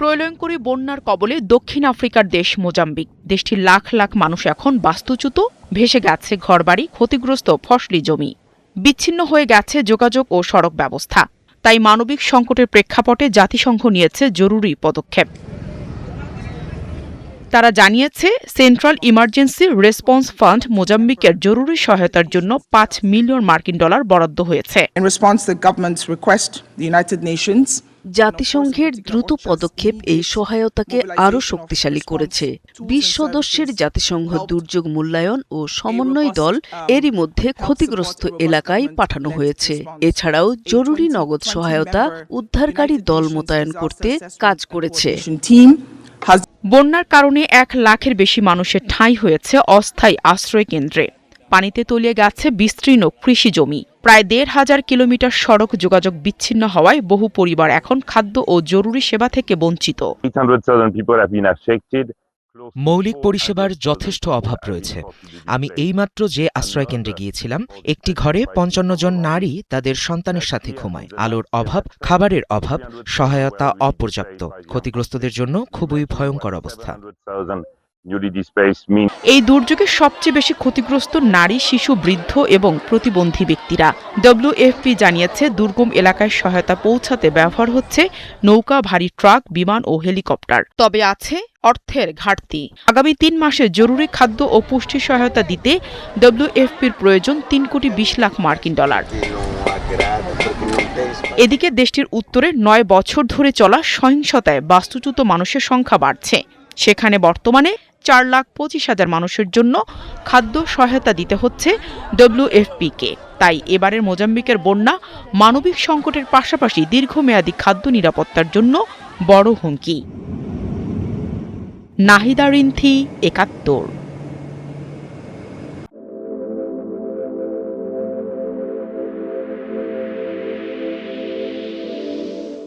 প্রলয়ঙ্করী বন্যার কবলে দক্ষিণ আফ্রিকার দেশ মোজাম্বিক। দেশটির লাখ লাখ মানুষ এখন বাস্তুচ্যুত, ভেসে গেছে ঘরবাড়ি, ক্ষতিগ্রস্ত ফসলি জমি, বিচ্ছিন্ন হয়ে গেছে যোগাযোগ ও সড়ক ব্যবস্থা। তাই মানবিক সংকটের প্রেক্ষাপটে জাতিসংঘ নিয়েছে জরুরি পদক্ষেপ। তারা জানিয়েছে, সেন্ট্রাল ইমার্জেন্সি রেসপন্স ফান্ড মোজাম্বিকের জরুরি সহায়তার জন্য $5 মিলিয়ন বরাদ্দ হয়েছে। জাতিসংঘের দ্রুত পদক্ষেপ এই সহায়তাকে আরও শক্তিশালী করেছে। 20 সদস্যের জাতিসংঘ দুর্যোগ মূল্যায়ন ও সমন্বয় দল এরই মধ্যে ক্ষতিগ্রস্ত এলাকায় পাঠানো হয়েছে। এছাড়াও জরুরি নগদ সহায়তা, উদ্ধারকারী দল মোতায়েন করতে কাজ করেছে। বন্যার কারণে 1 লাখের বেশি মানুষের ঠাঁই হয়েছে অস্থায়ী আশ্রয় কেন্দ্রে। পানিতে তলিয়ে গেছে বিস্তীর্ণ কৃষি জমি। প্রায় 1,500 কিলোমিটার সড়ক যোগাযোগ বিচ্ছিন্ন হওয়ায় বহু পরিবার এখন খাদ্য ও জরুরি সেবা থেকে বঞ্চিত। মৌলিক পরিষেবার যথেষ্ট অভাব রয়েছে। আমি এইমাত্র যে আশ্রয়কেন্দ্রে গিয়েছিলাম, একটি ঘরে 55 জন নারী তাদের সন্তানের সাথে ঘুমায়। আলোর অভাব, খাবারের অভাব, সহায়তা অপর্যাপ্ত। ক্ষতিগ্রস্তদের জন্য খুবই ভয়ঙ্কর অবস্থা। এই দুর্যোগে সবচেয়ে বেশি ক্ষতিগ্রস্ত নারী, শিশু, বৃদ্ধ এবং প্রতিবন্ধী ব্যক্তিরা। WFP জানিয়েছে, দুর্গম এলাকায় সহায়তা পৌঁছাতে ব্যবহার হচ্ছে নৌকা, ভারী ট্রাক, বিমান ও হেলিকপ্টার। তবে আছে অর্থের ঘাটতি। আগামী 3 মাসে জরুরি খাদ্য ও পুষ্টি সহায়তা দিতে WFPর প্রয়োজন $3.20 লাখ। এদিকে দেশটির উত্তরে 9 বছর ধরে চলা সহিংসতায় বাস্তুচ্যুত মানুষের সংখ্যা বাড়ছে। সেখানে বর্তমানে 4,25,000 মানুষের জন্য খাদ্য সহায়তা দিতে হচ্ছে WFPকে। তাই এবারের মোজাম্বিকের বন্যা মানবিক সংকটের পাশাপাশি দীর্ঘমেয়াদী খাদ্য নিরাপত্তার জন্য বড় হুমকি। নাহিদা রিন্থি, 71।